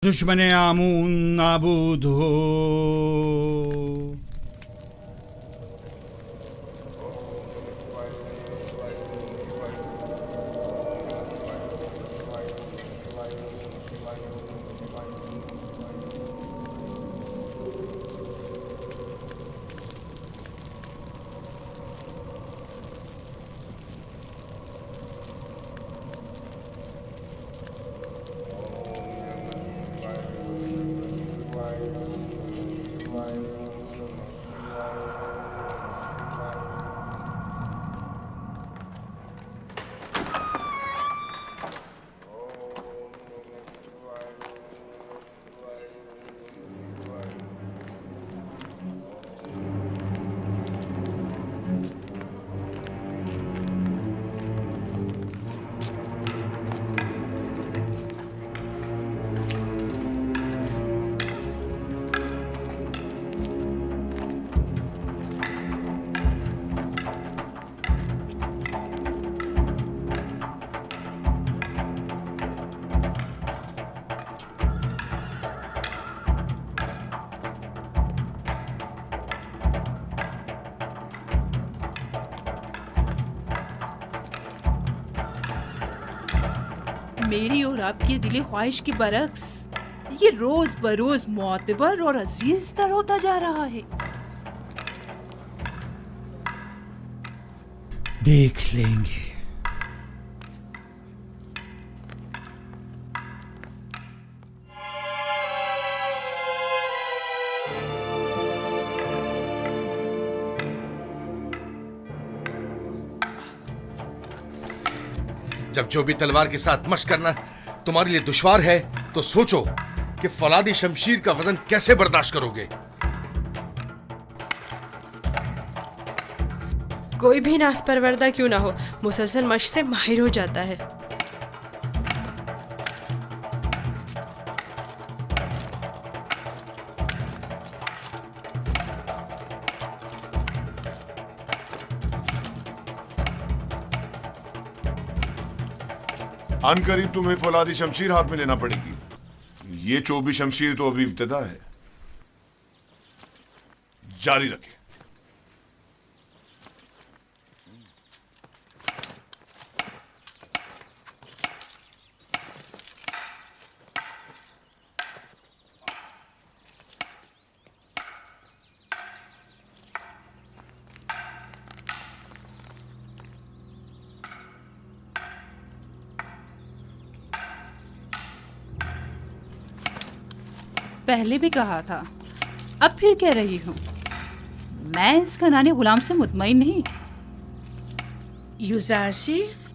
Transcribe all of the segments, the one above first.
دشمن آمون نابود ہو. میری اور آپ کی دلی خواہش کے برعکس یہ روز بروز معتبر اور عزیز تر ہوتا جا رہا ہے. دیکھ لیں گے. جب جو بھی تلوار کے ساتھ مشق کرنا تمہارے لیے دشوار ہے تو سوچو کہ فولادی شمشیر کا وزن کیسے برداشت کرو گے. کوئی بھی ناس پروردہ کیوں نہ ہو مسلسل مشق سے ماہر ہو جاتا ہے. ان قریب تمہیں فولادی شمشیر ہاتھ میں لینا پڑے گی. یہ چوبی شمشیر تو ابھی ابتدا ہے. جاری رکھیں. پہلے بھی کہا تھا اب پھر کہہ رہی ہوں میں اس کنانے غلام سے مطمئن نہیں. یوزارسیف؟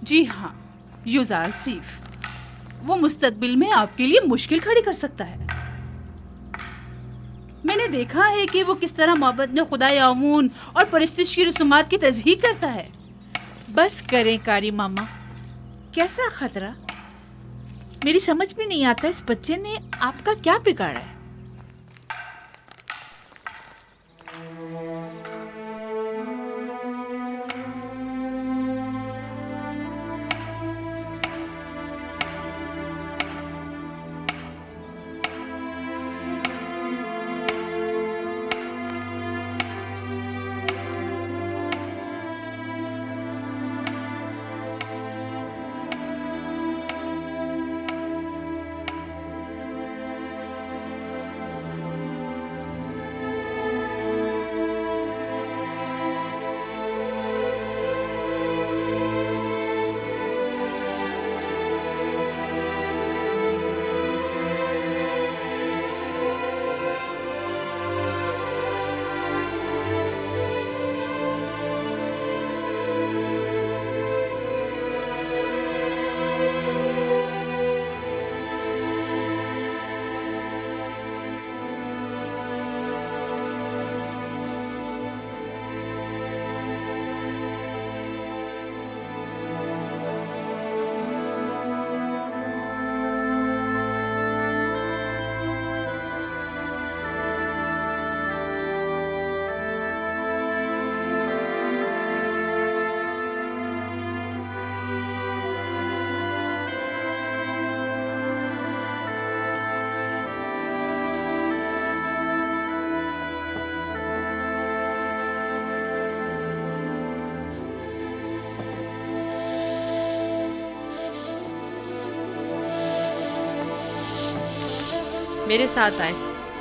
جی ہاں یوزارسیف. وہ مستقبل میں آپ کے لیے مشکل کھڑی کر سکتا ہے. میں نے دیکھا ہے کہ وہ کس طرح معبد میں خدائے آمون اور پرستش کی رسومات کی تصحیح کرتا ہے. بس کریں کاری ماما. کیسا خطرہ؟ میری سمجھ میں نہیں آتا اس بچے نے آپ کا کیا بگاڑا ہے. میرے ساتھ آئیں.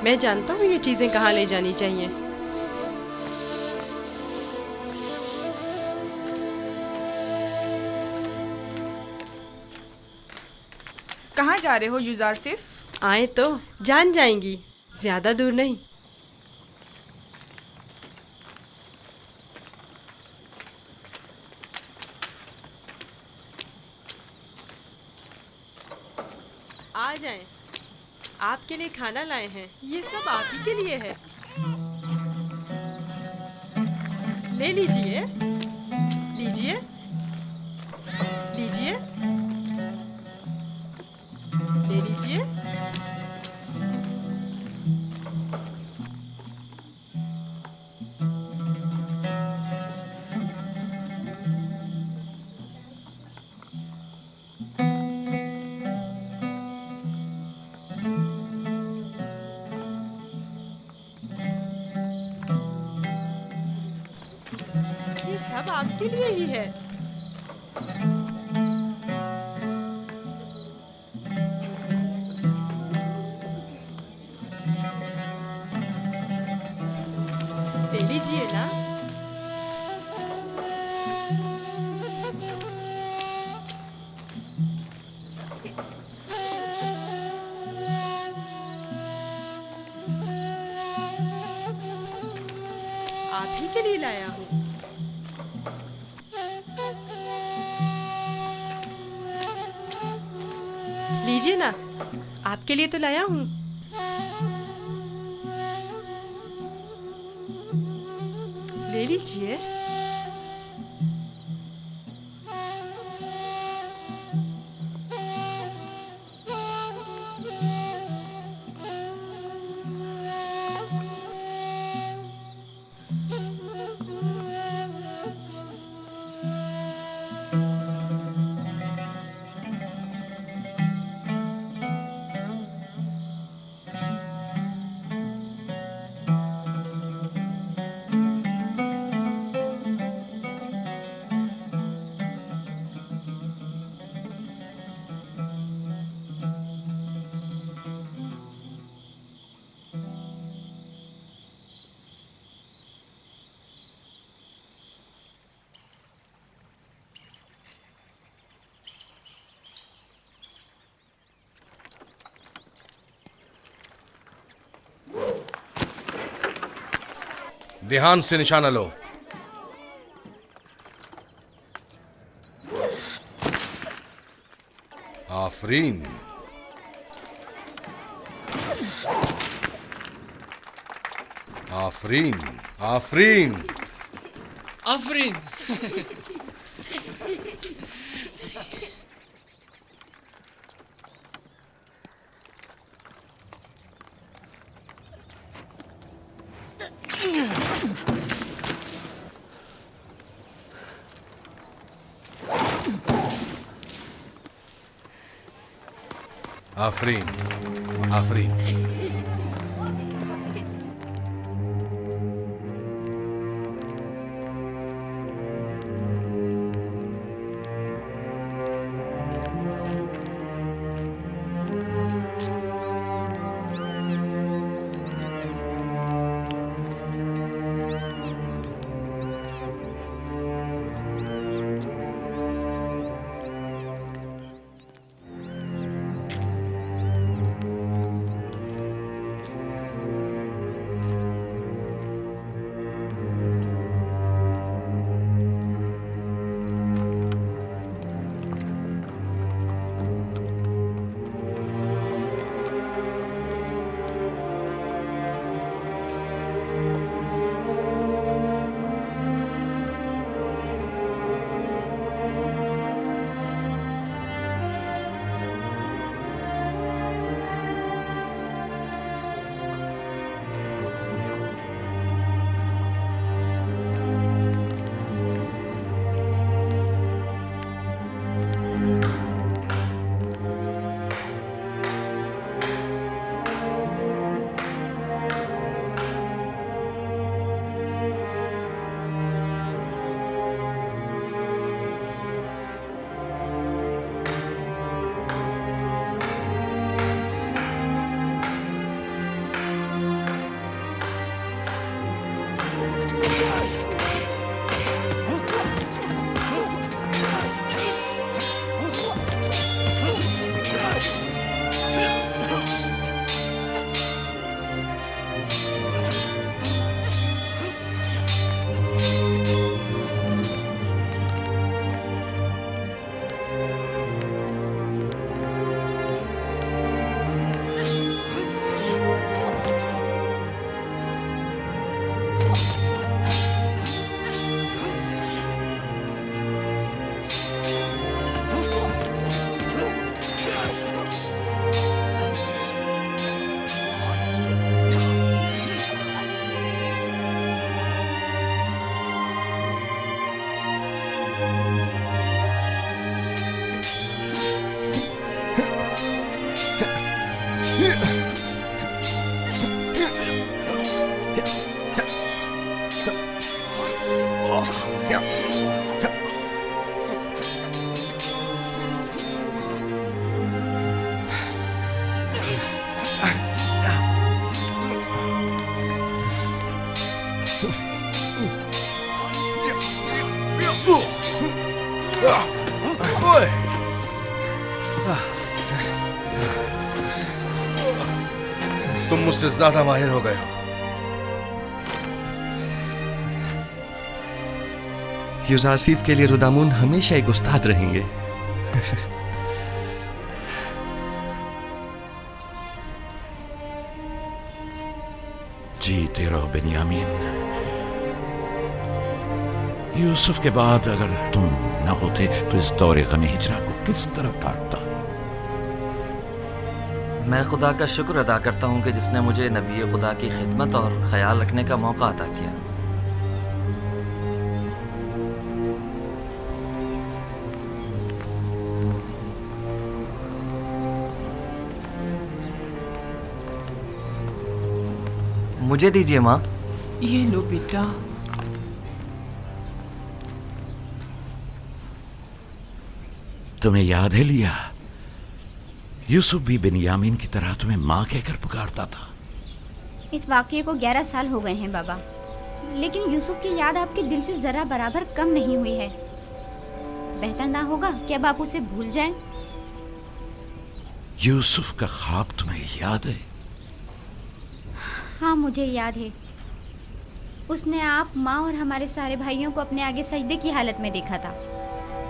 میں جانتا ہوں یہ چیزیں کہاں لے جانی چاہیے. کہاں جا رہے ہو یوزار صرف؟ آئیں تو جان جائیں گی، زیادہ دور نہیں. آ جائیں، آپ کے لیے کھانا لائے ہیں. یہ سب آپ ہی کے لیے ہے. لے لیجئے، لیجئے، لیجئے، لے لیجئے. یہ سب آپ کے لیے ہی ہے. لے لیجئے نا. آپ ہی کے لیے لایا ہوں. لیجئے نا، آپ کے لیے تو لایا ہوں. لے لیجئے. دھیان سے نشانہ لو. آفرین. آفرین. آفرین. آفرین. آفرین. آفرین. तुम मुझसे ज्यादा माहिर हो गए हो। यूजारसीफ के लिए रुदामुन हमेशा एक उस्ताद रहेंगे। जीते रहो बेनियामीन। यूसुफ के बाद अगर तुम न होते तो इस दौरे गम हिजरा को किस तरह काटता। मैं खुदा का शुक्र अदा करता हूँ कि जिसने मुझे नबी खुदा की खिदमत और ख्याल रखने का मौका अता किया। मुझे दीजिए माँ। ये लो बेटा। तुम्हें याद है लिया, यूसुफ भी बिन्यामीन की तरह तुम्हें माँ कहकर पुकारता था। इस वाक़ये को 11 साल हो गए हैं बाबा, लेकिन यूसुफ की याद आपके दिल से जरा बराबर कम नहीं हुई है। बेहतर ना होगा कि अब आप उसे भूल जाएं? यूसुफ का ख्वाब तुम्हें याद है? हाँ मुझे याद है। उसने आप, माँ और हमारे सारे भाइयों को अपने आगे सजदे की हालत में देखा था।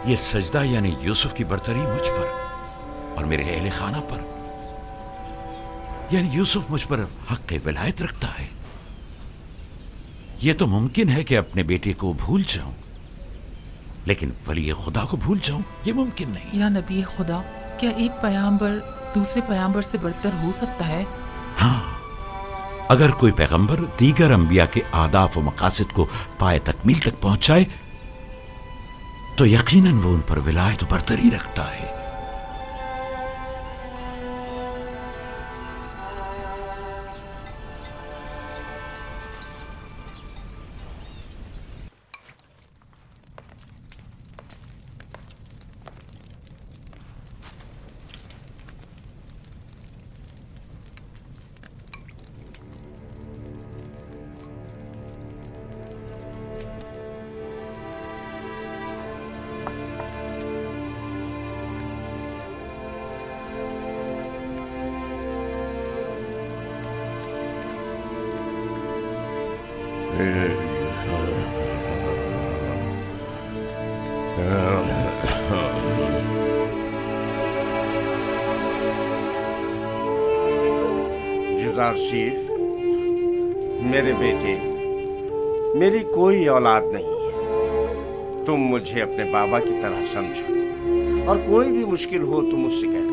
ये सजदा यानी यूसुफ की बरतरी मुझ पर और मेरे अहले खाना पर, यानी यूसुफ मुझ पर हक़ विलायत रखता है। ये तो मुमकिन है कि अपने बेटे को भूल जाऊं, लेकिन वली खुदा को भूल जाऊं ये मुमकिन नहीं। या नबी खुदा, क्या एक पैगंबर दूसरे पैगंबर से बढ़कर हो सकता है? हाँ, अगर कोई पैगंबर दीगर अंबिया के आदाफ व मकासद को पाए तकमील तक पहुंचाए तो यकीनन वो उन पर विलायत बरतरी रखता है। यूसुफ, मेरे बेटे, मेरी कोई औलाद नहीं है। तुम मुझे अपने बाबा की तरह समझो और कोई भी मुश्किल हो तो मुझसे कह दो।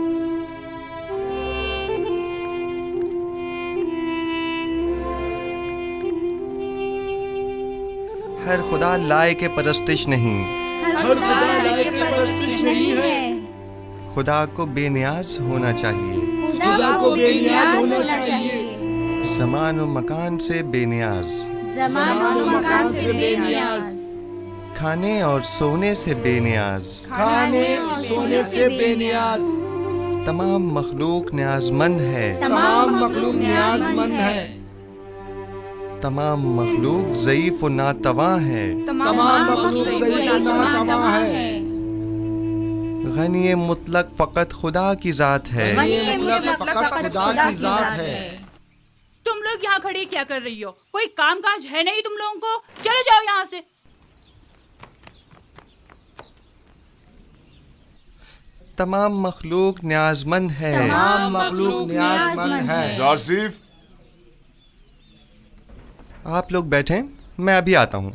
हर खुदा लायक परस्तिश नहीं, हर खुदा लायक परस्तिश नहीं है। खुदा को बेनियाज होना चाहिए, खुदा को बेनियाज होना चाहिए। ज़मान व मकान से बेनियाज, ज़मान व मकान से बेनियाज। खाने और सोने से बेनियाज, खाने और सोने से बेनियाज। तमाम मखलूक न्याजमंद है, तमाम मखलूक न्याजमंद है। तमाम मखलूक ज़ईफ़ व नातवा है, तमाम मखलूक ज़ईफ़ व नातवा है। गनी मुतलक फ़कत खुदा की ज़ात है, फकत खुदा की ज़ात है। तुम लोग यहाँ खड़े क्या कर रही हो? कोई काम काज है नहीं तुम लोगों को? चले जाओ यहाँ से। तमाम मखलूक न्याजमंद है, तमाम मखलूक न्याजमंद है। यूसुफ, आप लोग बैठें, मैं अभी आता हूँ।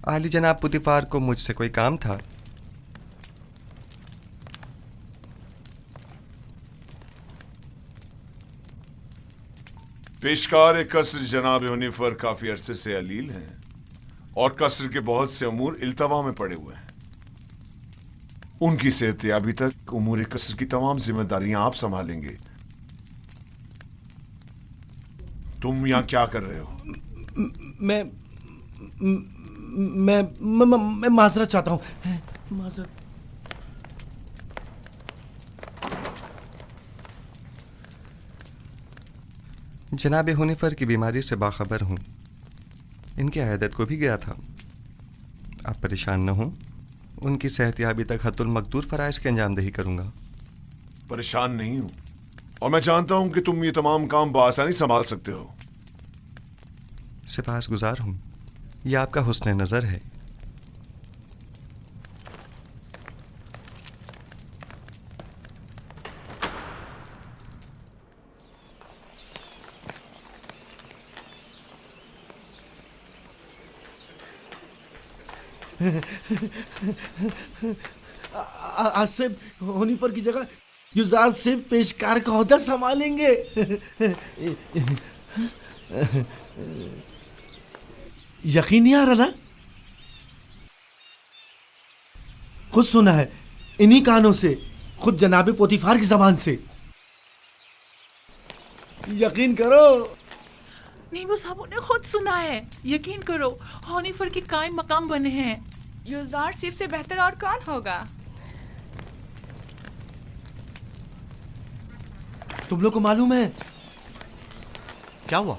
आली जनाब पुतिफार को मुझसे कोई काम था। पेशकार कसर जनाब हुनीफर काफी अरसे से अलील हैं और कसर के बहुत से अमूर इल्तवा में पड़े हुए हैं। उनकी सेहतयाबी तक उमूर कसर की तमाम जिम्मेदारियां आप संभालेंगे। तुम यहाँ क्या कर रहे हो? मैं माजरत चाहता हूँ। माजरत। जनाब हुनिफर की बीमारी से बाखबर हूँ। इनकी अयादत को भी गया था। आप परेशान न हों, उनकी सेहतयाबी तक हत्तुल मकदूर फ़राइज़ की अंजामदही करूँगा। परेशान नहीं हूं और मैं जानता हूं कि तुम ये तमाम काम बआसानी संभाल सकते हो। सिपासगुजार हूँ, यह आपका हुस्न नज़र है। आसिफ हुनिफर की जगह युजार सिर्फ पेशकार का ओहदा संभालेंगे। यकीन नहीं आ रहा ना? खुद सुना है इन्हीं कानों से, खुद जनाबे पोतीफार की जबान से। यकीन करो। नहीं, वो साहब ने खुद सुना है। यकीन करो, हनीफर के कायम मकाम बने हैं। युजार सिर्फ से बेहतर और कौन होगा? तुम लोग को मालूम है क्या हुआ?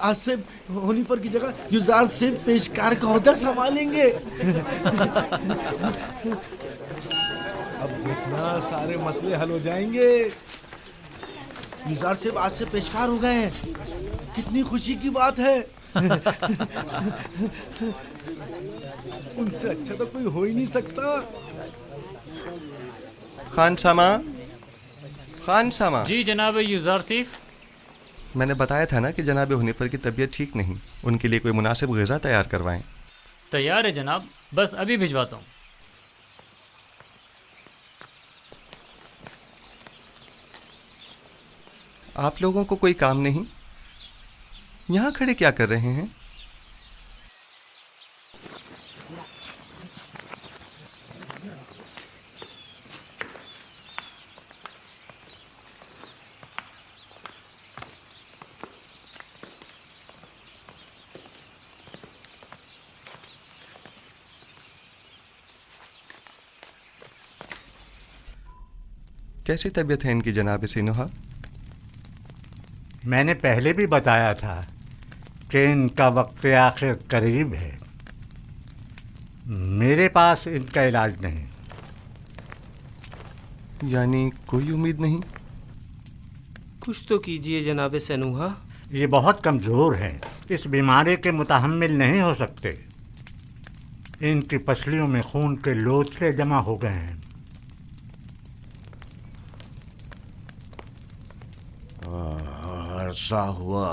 आसिफ हुनिफर की जगह युजार सिर्फ पेशकार का ओहदा संभालेंगे। अब देखना सारे मसले हल हो जाएंगे। युजार सिर्फ आज से पेशकार हो गए हैं। कितनी खुशी की बात है। उनसे अच्छा तो कोई हो ही नहीं सकता। खान सामा, खान सामा। जी जनाब युजारसिफ। मैंने बताया था ना कि जनाब हुनिफर की तबीयत ठीक नहीं, उनके लिए कोई मुनासिब ग़िज़ा तैयार करवाएं। तैयार है जनाब, बस अभी भिजवाता हूँ। आप लोगों को कोई काम नहीं? यहाँ खड़े क्या कर रहे हैं? कैसी तबीयत है इनकी जनाब सिनुहा? मैंने पहले भी बताया था कि इनका वक्त आखिर करीब है। मेरे पास इनका इलाज नहीं। यानी कोई उम्मीद नहीं? कुछ तो कीजिए जनाब सनूहा। ये बहुत कमज़ोर हैं, इस बीमारी के मुतहम्मिल नहीं हो सकते। इनकी पसलियों में खून के लोथड़े जमा हो गए हैं। अरसा हुआ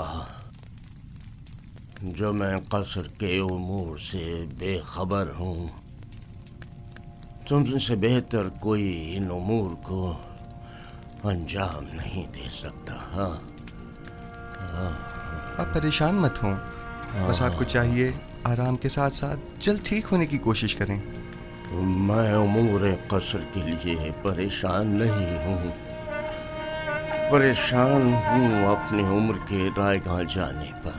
जो मैं कसर के उमूर से बेखबर हूँ। तुमसे बेहतर कोई इन उमूर को अंजाम नहीं दे सकता। आप परेशान मत हों, बस आपको चाहिए आराम के साथ साथ जल्द ठीक होने की कोशिश करें। मैं उमूर कसर के लिए परेशान नहीं हूँ। परेशान हूँ अपनी उम्र के रायगाह जाने पर।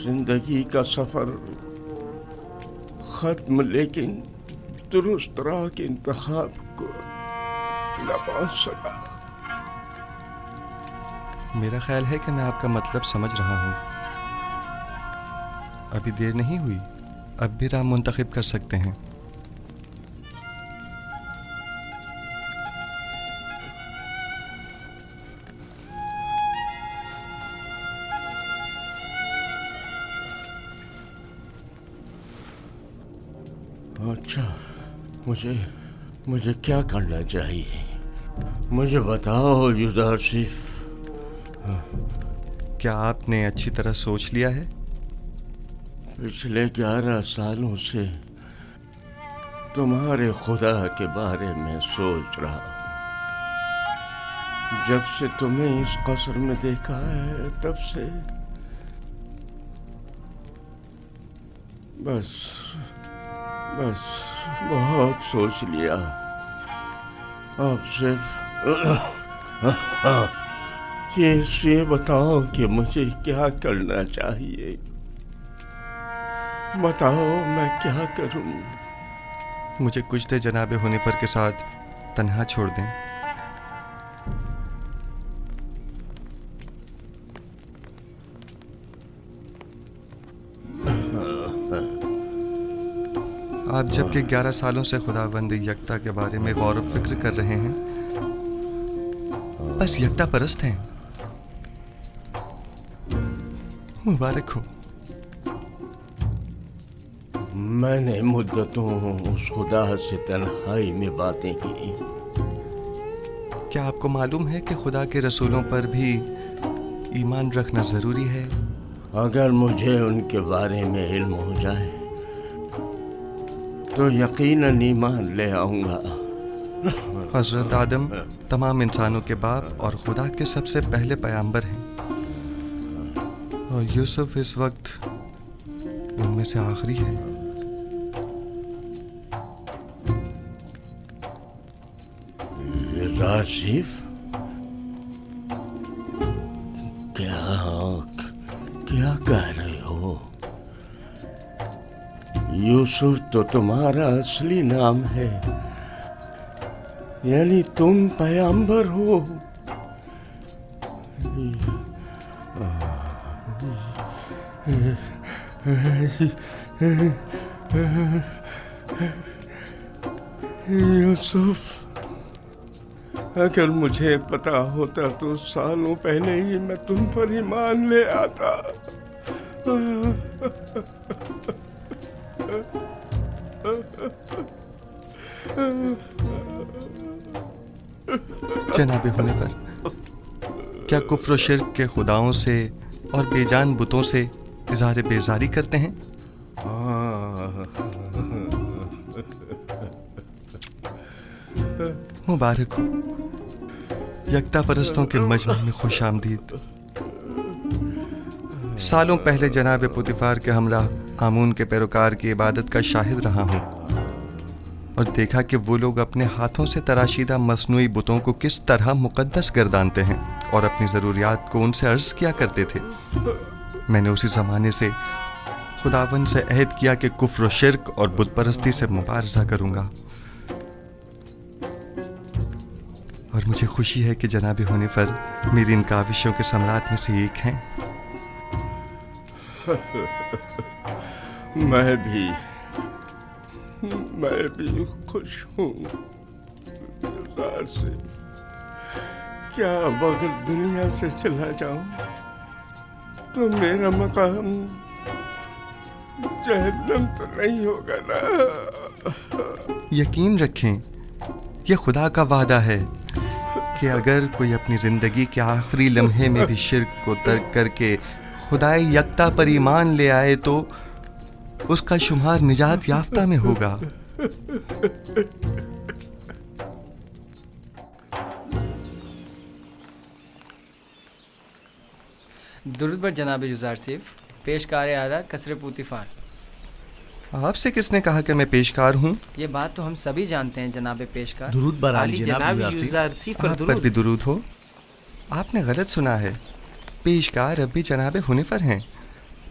जिंदगी का सफर खत्म, लेकिन दुरुस्त राह के इंतखाब को न पा सका। मेरा ख्याल है कि मैं आपका मतलब समझ रहा हूँ। अभी देर नहीं हुई, अब भी राह मुंतखब कर सकते हैं। अच्छा, मुझे क्या करना चाहिए? मुझे बताओ युजारसिफ। क्या आपने अच्छी तरह सोच लिया है? पिछले 11 सालों से तुम्हारे खुदा के बारे में सोच रहा हूँ। जब से तुम्हें इस कसर में देखा है तब से बस बहुत सोच लिया। अब सिर्फ ये बताओ कि मुझे क्या करना चाहिए। बताओ मैं क्या करूं? मुझे कुछ देर जनाब हुनिफर के साथ तन्हा छोड़ दें। آپ جب کہ 11 سالوں سے خداوند یکتا کے بارے میں غور و فکر کر رہے ہیں، بس یکتا پرست ہیں. مبارک ہو. میں نے مدتوں اس خدا سے تنہائی میں باتیں کی. کیا آپ کو معلوم ہے کہ خدا کے رسولوں پر بھی ایمان رکھنا ضروری ہے؟ اگر مجھے ان کے بارے میں علم ہو جائے تو یقیناً ایمان لے آؤں گا. حضرت آدم تمام انسانوں کے باپ اور خدا کے سب سے پہلے پیغمبر ہیں، اور یوسف اس وقت ان میں سے آخری ہے. آصف، کیا کہہ رہے ہو؟ یوسف تو تمہارا اصلی نام ہے، یعنی تم پیغمبر ہو. یوسف، اگر مجھے پتا ہوتا تو سالوں پہلے ہی میں تم پر ایمان لے آتا. جناب حنیفر، کیا کفر و شرک کے خداؤں سے اور بے جان بتوں سے اظہار بیزاری کرتے ہیں؟ مبارک ہو. یکتا پرستوں کے مجمع میں خوش آمدید. سالوں پہلے جناب پوتیفار کے ہمراہ آمون کے پیروکار کی عبادت کا شاہد رہا ہوں، اور دیکھا کہ وہ لوگ اپنے ہاتھوں سے تراشیدہ مصنوعی بتوں کو کس طرح مقدس گردانتے ہیں اور اپنی ضروریات کو ان سے عرض کیا کرتے تھے. میں نے اسی زمانے سے خداوند سے عہد کیا کہ کفر و شرک اور بت پرستی سے مبارزہ کروں گا، اور مجھے خوشی ہے کہ جناب حنیفر میری ان کاوشوں کے ثمرات میں سے ایک ہیں. میں بھی خوش ہوں. سے کیا بغیر دنیا سے چلا جاؤں تو میرا مقام جہنم تو نہیں ہوگا نا؟ یقین رکھیں، یہ خدا کا وعدہ ہے کہ اگر کوئی اپنی زندگی کے آخری لمحے میں بھی شرک کو ترک کر کے خدائے یکتا پر ایمان لے آئے تو اس کا شمار نجات یافتہ میں ہوگا. درود بر جناب یوزارسیف. پیشکار اعلیٰ قصر پوتیفار. آپ سے کس نے کہا کہ میں پیشکار ہوں؟ یہ بات تو ہم سبھی جانتے ہیں جناب پیشکار. درود بر عالی جناب یوزارسیف. آپ پر بھی درود ہو. آپ نے غلط سنا ہے، پیشکار اب بھی جناب حنیفر ہیں.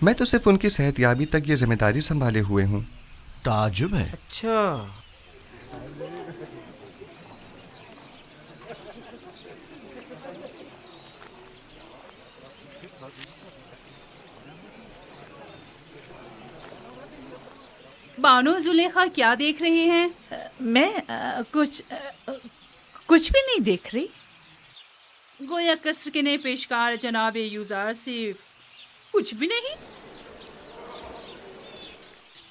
میں تو صرف ان کی صحت یابی تک یہ ذمہ داری سنبھالے ہوئے ہوں. تعجب ہے. اچھا، بانو زلیخا کیا دیکھ رہے ہیں؟ میں کچھ بھی نہیں دیکھ رہی. گویا قصر کے نئے پیشکار جناب یوزارسیف کچھ بھی نہیں.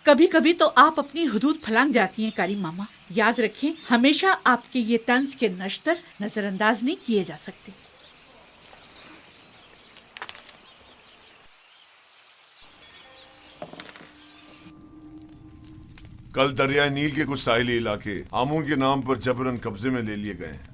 کبھی کبھی تو آپ اپنی حدود پھلانگ جاتی ہیں کاری ماما. یاد رکھیں، ہمیشہ آپ کے یہ طنز کے نشتر نظر انداز نہیں کیے جا سکتے. کل دریائے نیل کے کچھ ساحلی علاقے آمون کے نام پر جبراً قبضے میں لے لیے گئے ہیں،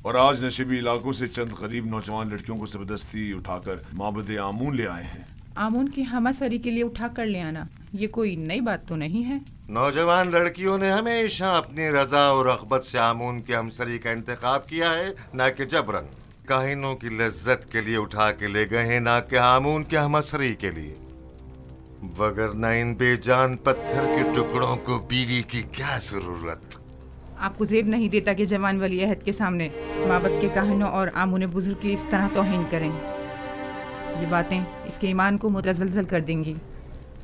اور آج نشیبی علاقوں سے چند غریب نوجوان لڑکیوں کو زبردستی اٹھا کر معبد آمون لے آئے ہیں. آمون کی ہمہ سری کے لیے اٹھا کر لے آنا یہ کوئی نئی بات تو نہیں ہے. نوجوان لڑکیوں نے ہمیشہ اپنی رضا اور رغبت سے آمون کے ہمسری کا انتخاب کیا ہے، نہ کہ جبراً. کاہنوں کی لذت کے لیے اٹھا کے لے گئے ہیں، نہ کہ آمون کے ہمسری کے لیے. وگرنہ ان بے جان پتھر کے ٹکڑوں کو بیوی کی کیا ضرورت؟ آپ کو زیب نہیں دیتا کہ جوان ولی عہد کے سامنے معبد کے کاہنوں اور آمون بزرگ کی اس طرح توہین کریں. یہ باتیں اس کے ایمان کو متزلزل کر دیں گی.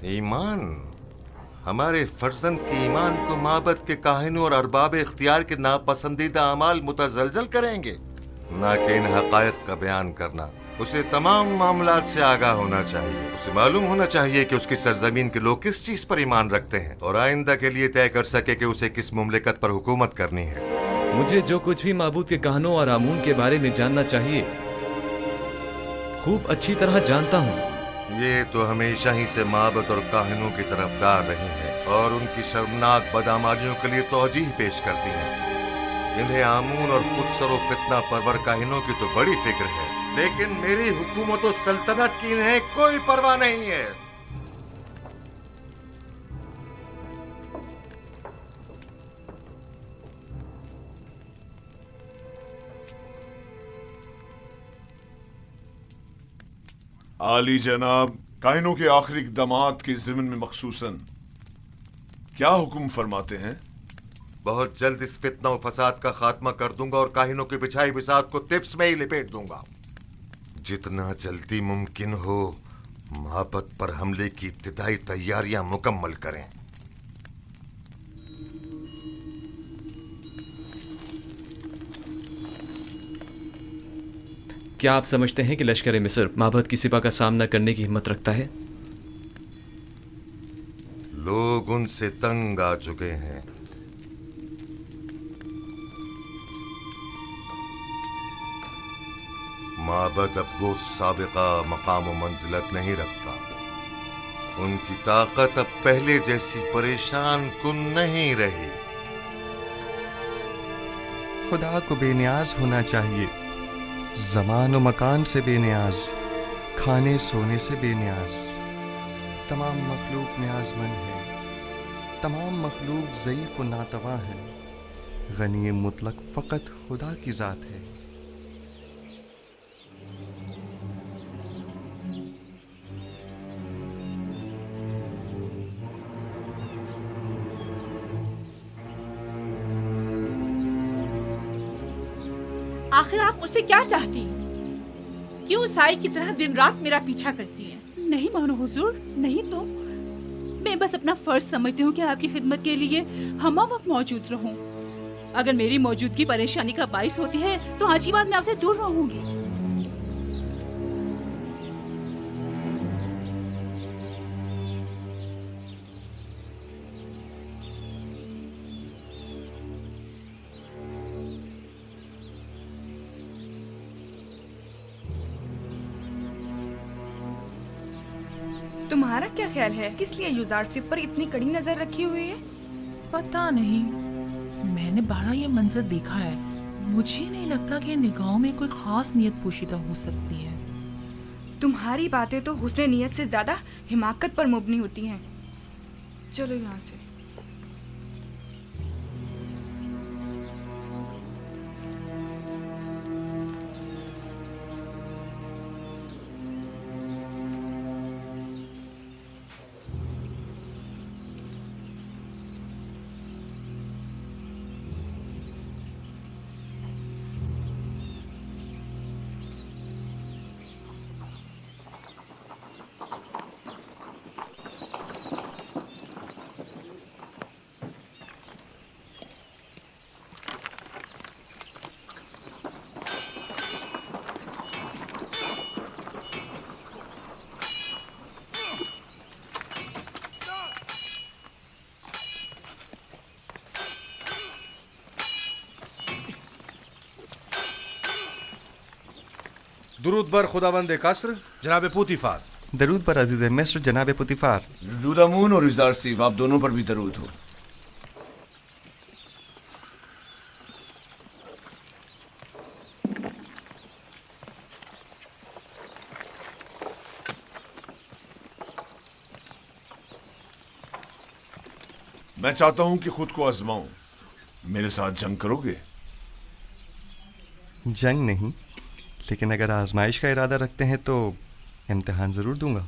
ایمان؟ हमारे फर्जंद के ईमान को माबद के काहिनों और अरबाब इख्तियार के नापसंदीदा अमाल मुतजलजल करेंगे, ना कि इन हक़ाइक़ का बयान करना। उसे तमाम मामलात से आगाह होना चाहिए। उसे मालूम होना चाहिए कि उसकी सरजमीन के लोग किस चीज़ पर ईमान रखते हैं और आइंदा के लिए तय कर सके कि उसे किस मुमलिकत पर हुकूमत करनी है। मुझे जो कुछ भी माबूद के कहानों और आमून के बारे में जानना चाहिए खूब अच्छी तरह जानता हूँ। ये तो हमेशा ही से माबद और काहिनों की तरफदार रही है और उनकी शर्मनाक बदआमालियों के लिए तौजीह पेश करती है। इन्हें आमून और खुदसर व फितना परवर काहिनों की तो बड़ी फिक्र है, लेकिन मेरी हुकूमत और सल्तनत की इन्हें कोई परवाह नहीं है। आली जनाब, कायनों के आखिरी इक़दामात के ज़िम्न में मखसूसन क्या हुक्म फरमाते हैं? बहुत जल्द इस फितना और फसाद का खात्मा कर दूंगा और काहिनों की बिछाई बिसात को तिप्स में ही लिपेट दूंगा। जितना जल्दी मुमकिन हो माबद पर हमले की इब्तिदाई तैयारियां मुकम्मल करें। क्या आप समझते हैं कि लश्कर मिस्र माबद की सिपा का सामना करने की हिम्मत रखता है? लोग उनसे तंग आ चुके हैं। माबद अब वो साबिका मकाम व मंजिलत नहीं रखता। उनकी ताकत अब पहले जैसी परेशान कुन नहीं रही। खुदा को बेनियाज होना चाहिए, ज़मान व मकान से बेनियाज, खाने सोने से बेनियाज। तमाम मखलूक न्याज़मंद है, तमाम मखलूक ज़ईफ़ व नातवा है। गनी मुतलक फ़कत खुदा की ज़ात है। आखिर आप मुझसे क्या चाहती हैं? क्यों साई की तरह दिन रात मेरा पीछा करती हैं? नहीं मानो हुजूर, नहीं तो मैं बस अपना फर्ज समझती हूँ कि आपकी खिदमत के लिए हम वक्त मौजूद रहूं। अगर मेरी मौजूदगी परेशानी का बाइस होती है तो आज की बात मैं आपसे दूर रहूंगी। तुम्हारा क्या ख्याल है, किस लिए युजारसिफ पर इतनी कड़ी नजर रखी हुई है? पता नहीं, मैंने बड़ा ये मंजर देखा है। मुझे नहीं लगता कि निगाहों में कोई खास नियत पोशीदा हो सकती है। तुम्हारी बातें तो हुस्न नियत से ज्यादा हिमाकत पर मबनी होती हैं। चलो यहाँ से। दुरूद बर खुदाबंद कसर जनाब पुतिफार। दरूद पर अजीज मिस्र जनाब पुतिफार। दुदामून और युजारसिफ, आप दोनों पर भी दरूद हो। मैं चाहता हूं कि खुद को आजमाऊं। मेरे साथ जंग करोगे? जंग नहीं, लेकिन अगर आजमाइश का इरादा रखते हैं तो इम्तिहान जरूर दूंगा।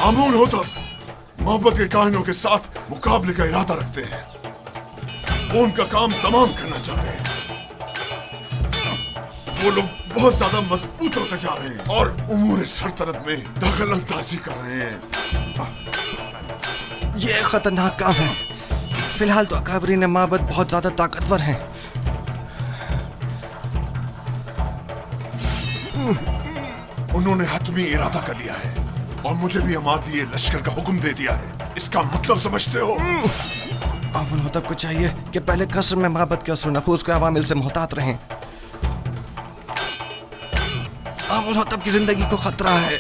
आमून होतब मोहब्बत के काहिनों के साथ मुकाबले का इरादा रखते हैं। वो उनका काम तमाम करना चाहते हैं। वो लोग बहुत ज्यादा मजबूत होते जा रहे हैं और उमूर सरतरत में दखल अंदाजी कर रहे हैं। ये खतरनाक काम है। फिलहाल तो अकाबरीन माबद बहुत ज्यादा ताकतवर हैं। उन्होंने हतमी इरादा कर लिया है और मुझे भी अमाती लश्कर का हुक्म दे दिया है। इसका मतलब समझते हो? आमुन होतब को चाहिए कि पहले कसर में माबद के असर नफूस के अवामिल से मोहतात रहें। आमुन होतब की जिंदगी को खतरा है।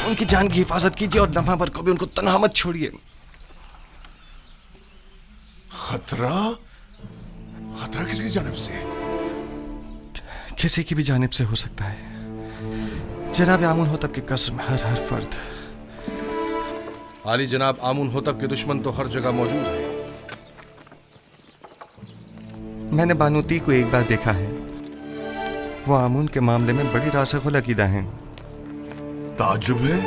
उनकी जान की हिफाजत कीजिए और लम्हा भर को भी उनको तन्हा मत छोड़िए। खतरा? खतरा किसकी जानिब से? किसी की भी जानिब से हो सकता है। जनाब आमुन होतब के कसर में हर फर्द। आली जनाब, आमुन होतब के दुश्मन तो हर जगह मौजूद है। मैंने बानूती को एक बार देखा है। वो आमुन के मामले में बड़ी रासिखुल अकीदा हैं। ताज्जुब है।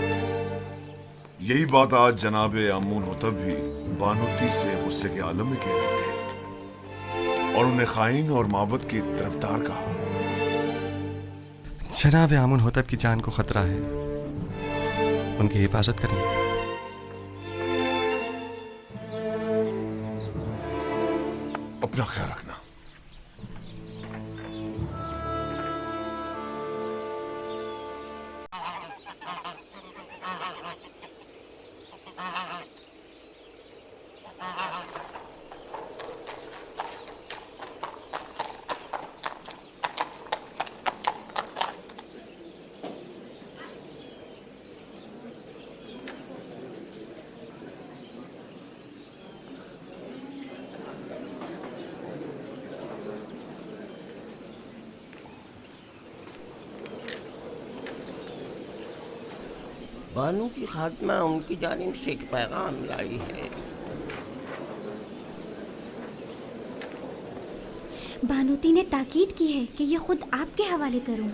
यही बात आज जनाब आमून होतब भी बानूती से गुस्से के आलम में कह रहे थे और उन्हें खाइन और माबद की तरफदार कहा। जनाब आमुन होतब की जान को खतरा है। उनकी हिफाजत करें। अपना ख्याल रखना। बानू की खात्मा उनकी जानिब से एक पैगाम लाई है। बानूती ने ताकीद की है कि ये खुद आपके हवाले करूं।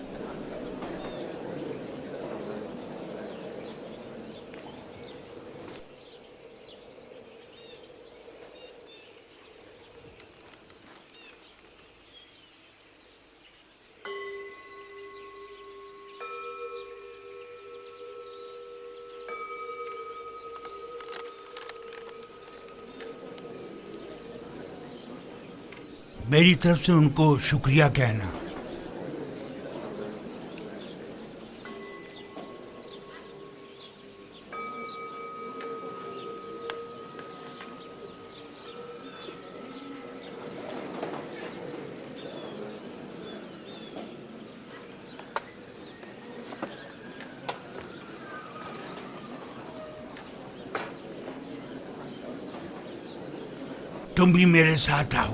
मेरी तरफ से उनको शुक्रिया कहना। तुम भी मेरे साथ आओ।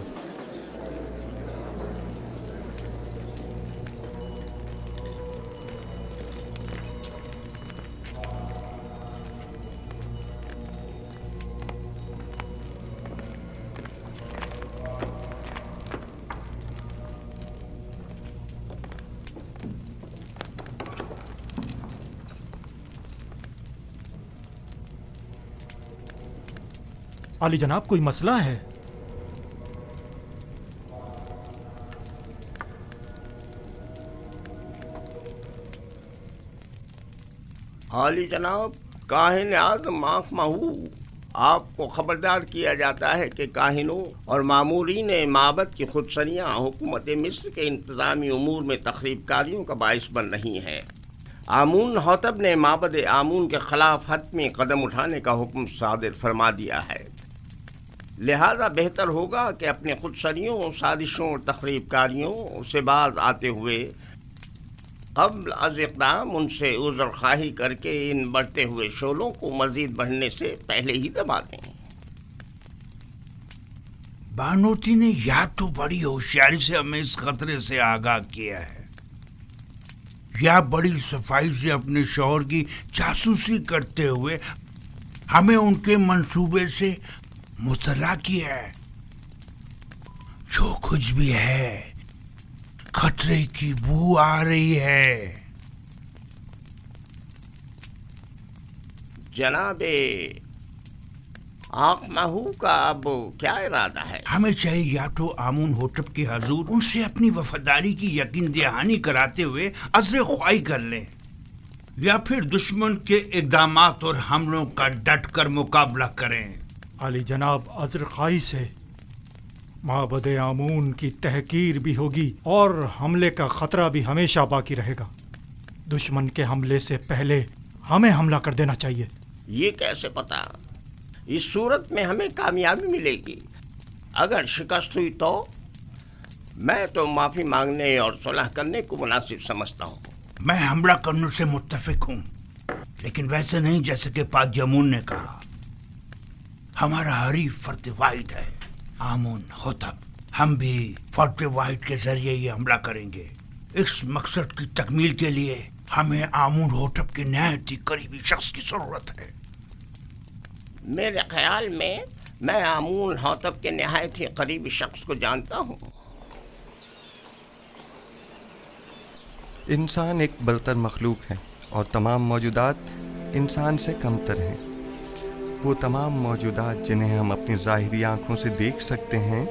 आली जनाब, कोई मसला है? आली जनाब, काहिन आज़म आँख महू, आपको खबरदार किया जाता है कि काहिनों और मामूरीन माबद की खुदसरियाँ हुकूमत मिस्र के इंतज़ामी उमूर में तखरीबकारियों का बाइस बन रही हैं। आमून होतब ने माबद आमून के खिलाफ हतमी कदम उठाने का हुक्म सादिर फरमा दिया है। लिहाजा बेहतर होगा कि अपने खुदसरियों, साजिशों और तखरीबकारियों से बाज आते हुए क़ब्ल अज़ इक़दाम उनसे उज़्र ख़्वाही करके इन बढ़ते हुए शोलों को मज़ीद बढ़ने से पहले ही दबा दें। बानूती ने या तो बड़ी होशियारी से हमें इस खतरे से आगाह किया है, या बड़ी सफाई से अपने शौहर की जासूसी करते हुए हमें उनके मंसूबे से मुतला किया है। जो कुछ भी है, खतरे की बू आ रही है। जनाब आँख महू का अब क्या इरादा है? हमें चाहिए या तो आमून होटप के हजूर उनसे अपनी वफादारी की यकीन दहानी कराते हुए अज़्र ख्वाही कर लें, या फिर दुश्मन के इक़दामात और हमलों का डट कर मुकाबला करें। आली जनाब, अज़्र ख्वाही से माबद आमून की तहकीर भी होगी और हमले का खतरा भी हमेशा बाकी रहेगा। दुश्मन के हमले से पहले हमें हमला कर देना चाहिए। ये कैसे पता? इस सूरत में हमें कामयाबी मिलेगी। अगर शिकस्त हुई तो मैं तो माफी मांगने और सुलह करने को मुनासिब समझता हूँ। मैं हमला करने से मुत्तफिक हूँ, लेकिन वैसे नहीं जैसे कि पाक जमून ने कहा। हमारा हरीफ फर्द वाहिद है आमून होतब। हम भी फर्द वाहिद के जरिए ये हमला करेंगे। इस मकसद की तकमील के लिए हमें आमून होतब के नहायत ही करीबी शख्स की जरूरत है। मेरे ख्याल में मैं आमून होतब के नहायत ही करीबी शख्स को जानता हूँ। इंसान एक बरतर मखलूक है और तमाम मौजूदात इंसान से कमतर हैं। वो तमाम मौजूदात जिन्हें हम अपनी ज़ाहिरी आँखों से देख सकते हैं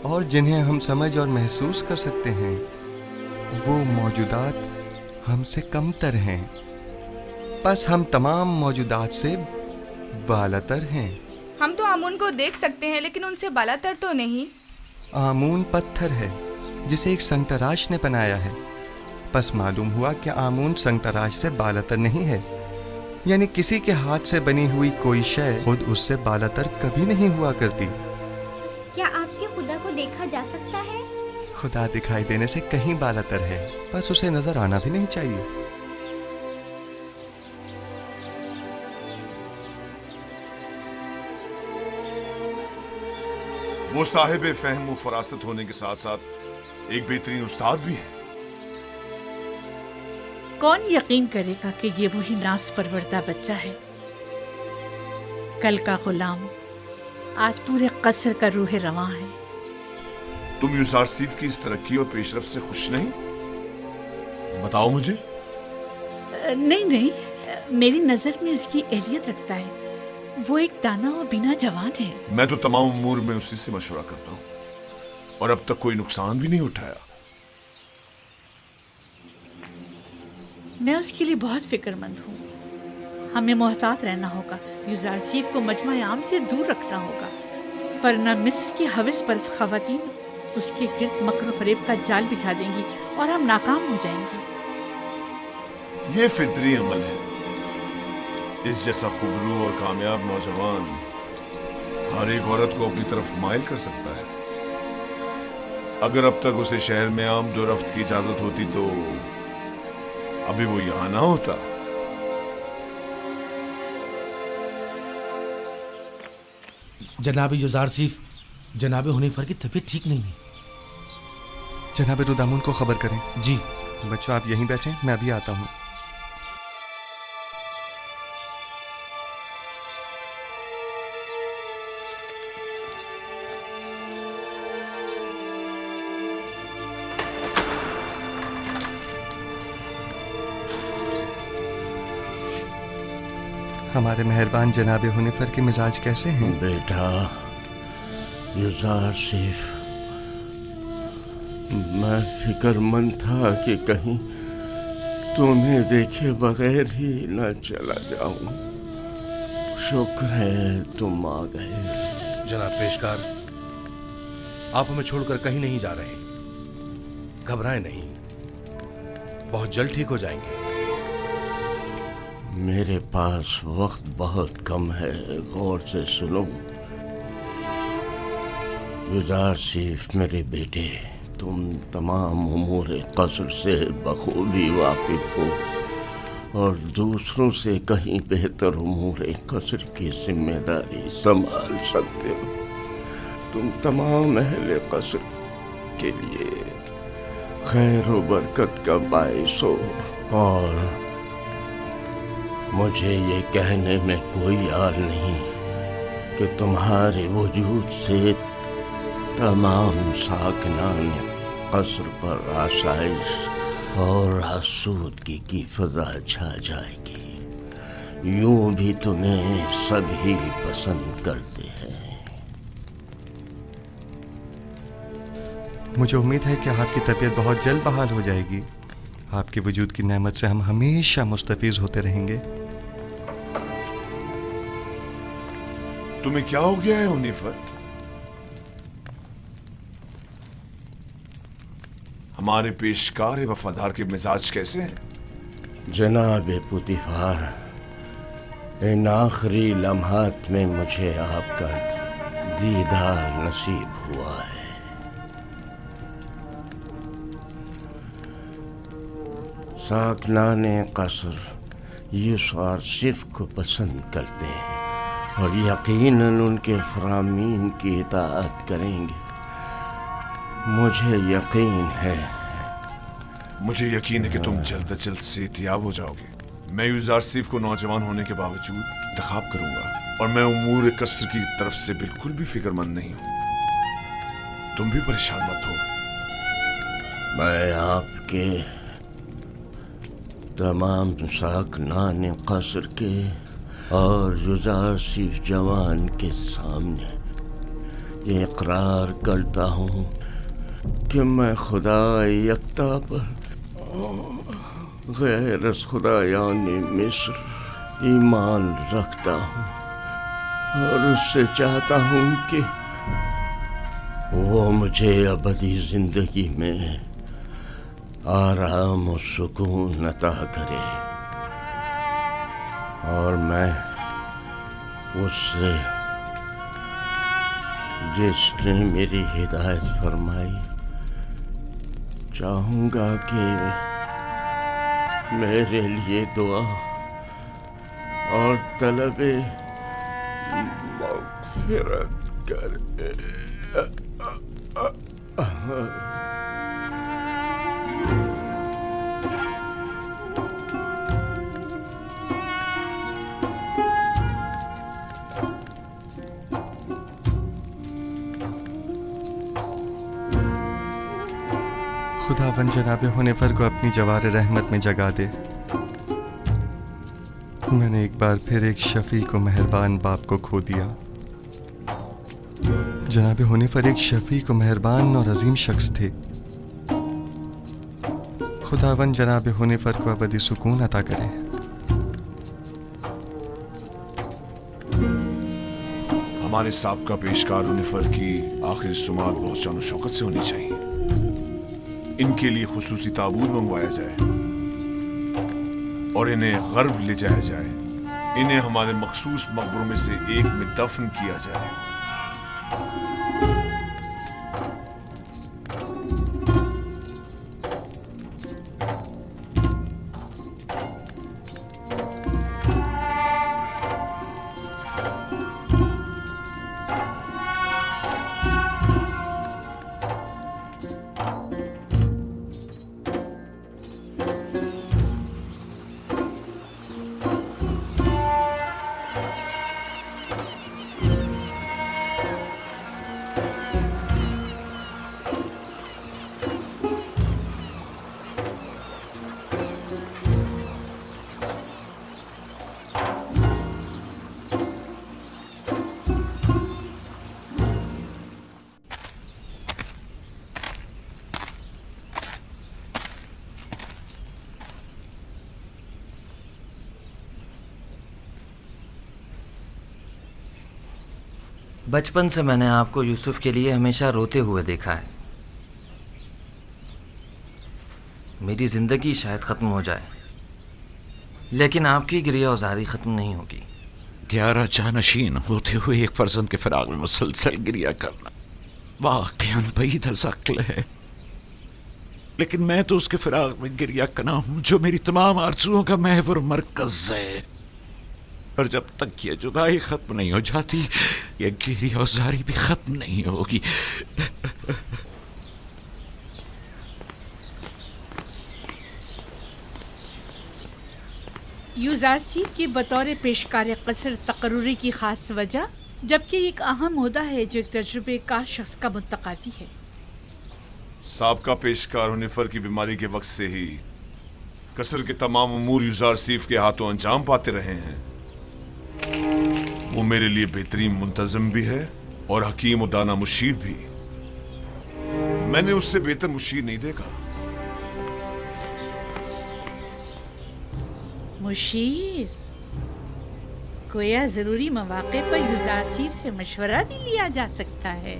और जिन्हें हम समझ और महसूस कर सकते हैं, वो मौजूदात हमसे कमतर हैं। बस हम तमाम मौजूदात से बालातर हैं। हम तो आमून को देख सकते हैं, लेकिन उनसे बालातर तो नहीं। आमून पत्थर है जिसे एक संगतराश ने बनाया है। बस मालूम हुआ कि आमून संगतराश से बालातर नहीं है, यानी किसी के हाथ से बनी हुई कोई शय खुद उससे बालातर कभी नहीं हुआ करती। क्या आपके खुदा को देखा जा सकता है? खुदा दिखाई देने से कहीं बालातर है, बस उसे नजर आना भी नहीं चाहिए। वो साहिब फहम व फरासत होने के साथ साथ एक बेहतरीन उस्ताद भी है। कौन यकीन करेगा कि ये वही नास परवरदा बच्चा है? कल का गुलाम आज पूरे कसर का रूह रवां है। तुम यूजारसीफ की इस तरक्की और पेशरफ से खुश नहीं? बताओ मुझे। नहीं, मेरी नजर में उसकी एहलियत रखता है। वो एक दाना और बिना जवान है। मैं तो तमाम उमूर में उसी से मशवरा करता हूँ और अब तक कोई नुकसान भी नहीं उठाया। मैं उसके लिए बहुत फिक्रमंद हूँ। हमें मोहतात रहना होगा। यूजारसीफ को मजमा आम से दूर रखना होगा, वरना मिस्र की हविस परस खवातीन उसके गिर्द मकर फरेब का जाल बिछा देंगी और हम नाकाम हो जाएंगे। ये फितरी अमल है। इस जैसा खुबरू और कामयाब नौजवान हर एक औरत को अपनी तरफ माइल कर सकता है। अगर अब तक उसे शहर में आम दो रफ्त की इजाजत होती तो अभी वो यहां ना होता। जनाब यूजारसीफ, जनाब हुनीफर की तबीयत ठीक नहीं है। जनाब रुदामुन को खबर करें। जी। बच्चों आप यहीं बैठें, मैं अभी आता हूँ। हमारे मेहरबान जनाब हुनीफर के मिजाज कैसे हैं? बेटा यूजारसीफ, मैं फिक्रमंद था कि कहीं तुम्हें देखे बगैर ही न चला जाऊं। शुक्र है तुम आ गए। जनाब पेशकार, आप हमें छोड़कर कहीं नहीं जा रहे। घबराएं नहीं, बहुत जल्द ठीक हो जाएंगे। मेरे पास वक्त बहुत कम है, गौर से सुनो। यूजारसीफ मेरे बेटे, तुम तमाम उमूर कसर से बखूबी वाकिफ हो और दूसरों से कहीं बेहतर उमूर कसर की जिम्मेदारी संभाल सकते हो। तुम तमाम अहले कसर के लिए खैर व बरकत का बाइस हो और मुझे ये कहने में कोई आर नहीं कि तुम्हारे वजूद से तमाम साकिनान कसर पर आसाइश और आसूदगी की फिजा छा जाएगी। यूं भी तुम्हें सभी पसंद करते हैं। मुझे उम्मीद है कि आपकी तबीयत बहुत जल्द बहाल हो जाएगी। आपके वजूद की नेमत से हम हमेशा मुस्तफीज होते रहेंगे। तुम्हें क्या हो गया है हुनीफर? हमारे पेशकार वफादार के मिजाज कैसे हैं? जनाब पुतिफार, इन आखिरी लम्हात में मुझे आपका दीदार नसीब हुआ है। साकनाने कसर यूसुफ को पसंद करते हैं और यकीनन उनके फरामीन की इताअत करेंगे। मुझे यकीन है कि तुम जल्द अज जल्द सेहतियाब हो जाओगे। मैं यूसुफ को नौजवान होने के बावजूद इंतखाब करूंगा और मैं उमूर कसर की तरफ से बिल्कुल भी फिक्रमंद नहीं हूं। तुम भी परेशान मत हो। मैं आपके तमाम साकनाने कसर के और यूसुफ जवान के सामने ये इकरार करता हूँ कि मैं खुदा यकता पर गैर खुदायानी मिस्र ईमान रखता हूँ और उससे चाहता हूँ कि वो मुझे अबदी जिंदगी में आराम और सुकून अता करे और मैं उससे जिसने मेरी हिदायत फरमाई चाहूँगा कि मेरे लिए दुआ और तलबे मग़फ़िरत करे। खुदावन जनाब हुनीफर को अपनी जवार रहमत में जगा दे। मैंने एक बार फिर एक शफी को मेहरबान बाप को खो दिया। जनाब हुनीफर एक शफी को मेहरबान और अजीम शख्स थे। खुदावन जनाब हुनीफर को अबदी सुकून अता करे। हमारे साबका पेशकार हुनीफर की आखिरी सुमात बहुत शान शौकत से होनी चाहिए। इनके लिए खुसूसी ताबूत मंगवाया जाए और इन्हें गर्ब ले जाया जाए। इन्हें हमारे मखसूस मकबरों में से एक में दफन किया जाए। बचपन से मैंने आपको यूसुफ के लिए हमेशा रोते हुए देखा है। मेरी ज़िंदगी शायद ख़त्म हो जाए लेकिन आपकी गिरियाज़ारी ख़त्म नहीं होगी। 11 जानशीन होते हुए एक फर्जंद के फिराक में मुसलसल गिरिया करना वाक़ईन बईद अज़-अक़्ल है। लेकिन मैं तो उसके फिराक में गिरिया कना हूँ जो मेरी तमाम आरज़ुओं का महवर मरकज़ है। और जब तक ये जुदाई ख़त्म नहीं हो जाती ये गिरियाज़ारी भी ख़त्म नहीं होगी। यूसुफ की बतौर पेशकार कसर तकर्रुरी की ख़ास वजह, जबकि एक अहम ओहदा है जो एक तजुर्बेकार शख्स का मुतकाज़ी है। साबका पेशकार हुनीफर की बीमारी के वक्त से ही कसर के तमाम उमूर युजार सीफ के हाथों अंजाम पाते रहे हैं। वो मेरे लिए बेहतरीन मुंतजम भी है और हकीम और दाना मुशीर भी। मैंने उससे बेहतर मुशीर नहीं देखा। मुशीर, गोया जरूरी मौके पर युजार सीफ से मशवरा भी लिया जा सकता है।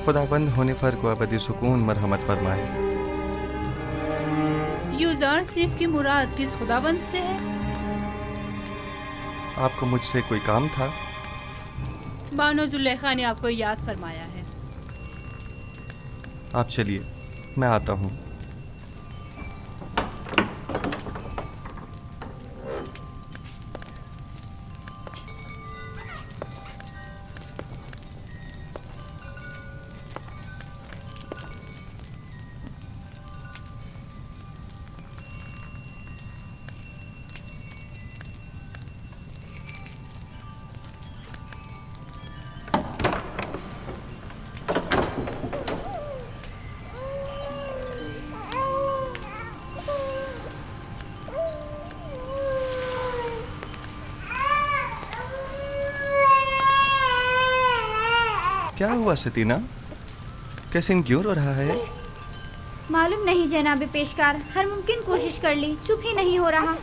खुदाबंद होने पर को अबदी सुकून मरहमत फरमाए। युजार सीफ की मुराद किस खुदाबंद से है? आपको मुझसे कोई काम था? बानो जुलेखा ने आपको याद फरमाया है। आप चलिए, मैं आता हूँ। क्या हुआ सतीना? कैसिन क्यों रो रहा है? मालूम नहीं जनाब पेशकार, हर मुमकिन कोशिश कर ली, चुप ही नहीं हो रहा।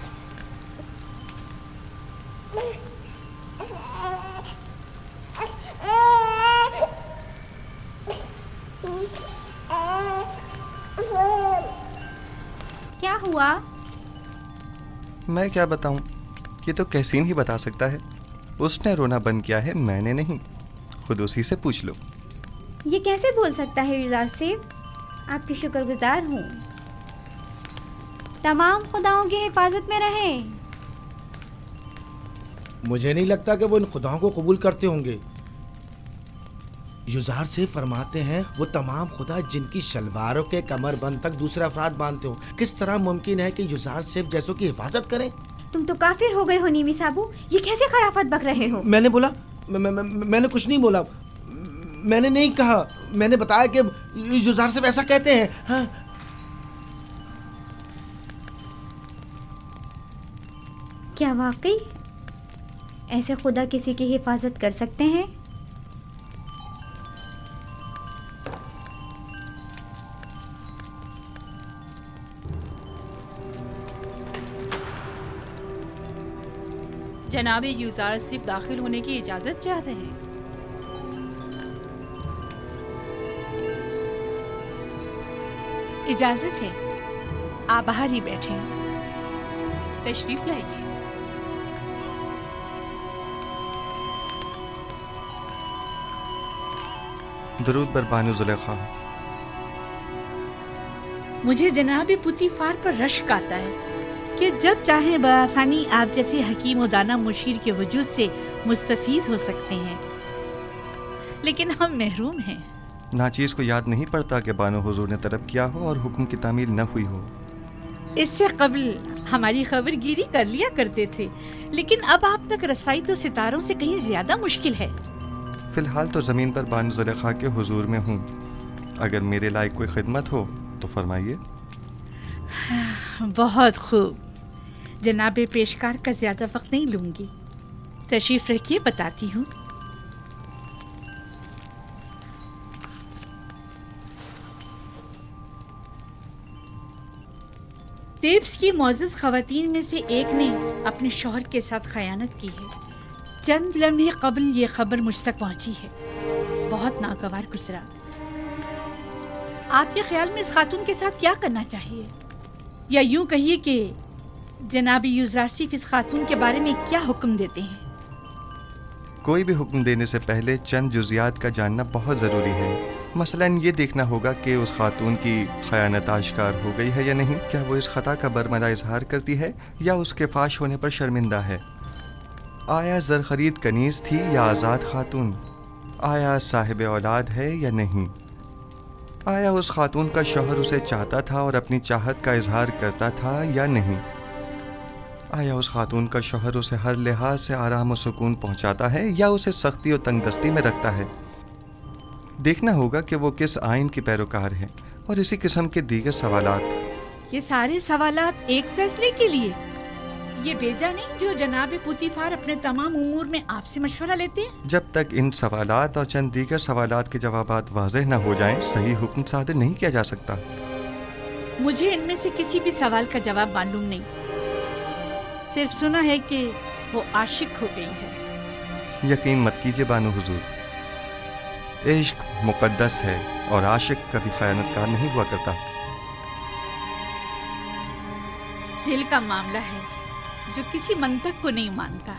क्या हुआ? मैं क्या बताऊं? ये तो कैसीन ही बता सकता है। उसने रोना बंद किया है, मैंने नहीं। खुद उसी से पूछ लो। ये कैसे बोल सकता है युजार सीफ? आपकी शुक्रगुजार हूँ। तमाम खुदाओं की हिफाजत में रहे। मुझे नहीं लगता कि वो इन खुदाओं को कबूल करते होंगे। युजार से फरमाते हैं वो तमाम खुदा जिनकी शलवारों के कमरबंद तक दूसरे अफराद बांधते हो। किस तरह मुमकिन है कि युजार सिर्फ जैसों की हिफाजत करें? तुम तो काफिर हो गए हो नीमी साबू, ये कैसे खराफत बक रहे हो? मैंने बोला? मैंने कुछ नहीं बोला। मैंने नहीं कहा, मैंने बताया कि युजार सिर्फ ऐसा कहते हैं। हाँ। क्या वाकई ऐसे खुदा किसी की हिफाजत कर सकते हैं? जनाबे युजार सिर्फ दाखिल होने की इजाजत चाहते हैं। इजाजत है, आप बाहर ही बैठे। तशरीफ लाइए। दरूद बर बानो जुलेखा। मुझे जनाब पुतीफार पर रश्क आता है कि जब चाहे बआसानी आप जैसे हकीम और दाना मुशीर के वजूद से मुस्तफीज हो सकते हैं, लेकिन हम महरूम हैं। नाचीज को याद नहीं पड़ता कि बानो हुजूर ने तलब किया हो और हुक्म की तामील न हुई हो। इससे कबल हमारी खबरगिरी कर लिया करते थे, लेकिन अब आप तक रसाई तो सितारों से कहीं ज्यादा मुश्किल है। फिलहाल तो ज़मीन पर बानो जुलेखा के हुजूर में हूँ। अगर मेरे लायक कोई खिदमत हो तो फरमाइए। बहुत खूब, जनाबे पेशकार का ज्यादा वक्त नहीं लूंगी। तशरीफ रखिए, बताती हूँ। तेब्स की मोअज़्ज़ज़ ख़वातीन में से एक ने अपने शौहर के साथ खयानत की है। चंद लम्हे कबल ये खबर मुझ तक पहुंची है। बहुत नागवार गुजरा। आपके ख्याल में इस खातून के साथ क्या करना चाहिए, या यूं कहिए कि जनाब युजार सिर्फ इस खातून के बारे में क्या हुक्म देते हैं? कोई भी हुक्म देने से पहले चंद जुजियात का जानना बहुत ज़रूरी है। मसलन ये देखना होगा कि उस खातून की खयानत आश्कार हो गई है या नहीं। क्या वो इस खता का बरमला इजहार करती है या उसके फाश होने पर शर्मिंदा है। آیا زرخرید کنیز تھی یا آزاد خاتون؟ آیا صاحب اولاد ہے یا نہیں؟ آیا اس خاتون کا شوہر اسے چاہتا تھا اور اپنی چاہت کا اظہار کرتا تھا یا نہیں؟ آیا اس خاتون کا شوہر اسے ہر لحاظ سے آرام و سکون پہنچاتا ہے یا اسے سختی و تنگ دستی میں رکھتا ہے؟ دیکھنا ہوگا کہ وہ کس آئین کی پیروکار ہے، اور اسی قسم کے دیگر سوالات۔ یہ سارے سوالات ایک فیصلے کے لیے؟ یہ بیجا نہیں جو جناب پوتیفار اپنے تمام امور میں آپ سے مشورہ لیتے ہیں؟ جب تک ان سوالات اور چند دیگر سوالات کے جوابات واضح نہ ہو جائیں، صحیح حکم صادر نہیں کیا جا سکتا۔ مجھے ان میں سے کسی بھی سوال کا جواب معلوم نہیں، صرف سنا ہے کہ وہ عاشق ہو گئی ہے۔ یقین مت کیجیے بانو حضور، عشق مقدس ہے اور عاشق کبھی خیانت کار نہیں ہوا کرتا۔ دل کا معاملہ ہے جو کسی منطق کو نہیں مانتا۔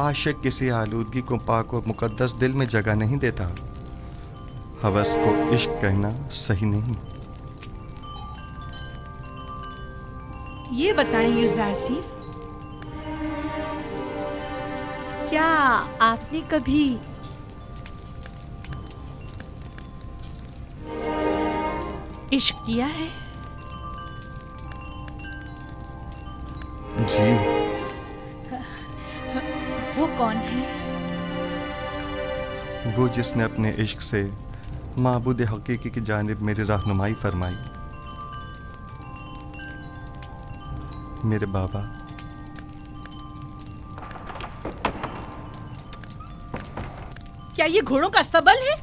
عاشق کسی آلودگی کو پاک و مقدس دل میں جگہ نہیں دیتا۔ ہوس کو عشق کہنا صحیح نہیں۔ یہ بتائیں یوزارسیف، کیا آپ نے کبھی عشق کیا ہے؟ جی۔ وہ کون ہے؟ وہ جس نے اپنے عشق سے معبود حقیقی کی جانب میری رہنمائی فرمائی، میرے بابا۔ کیا یہ گھوڑوں کا استبل ہے؟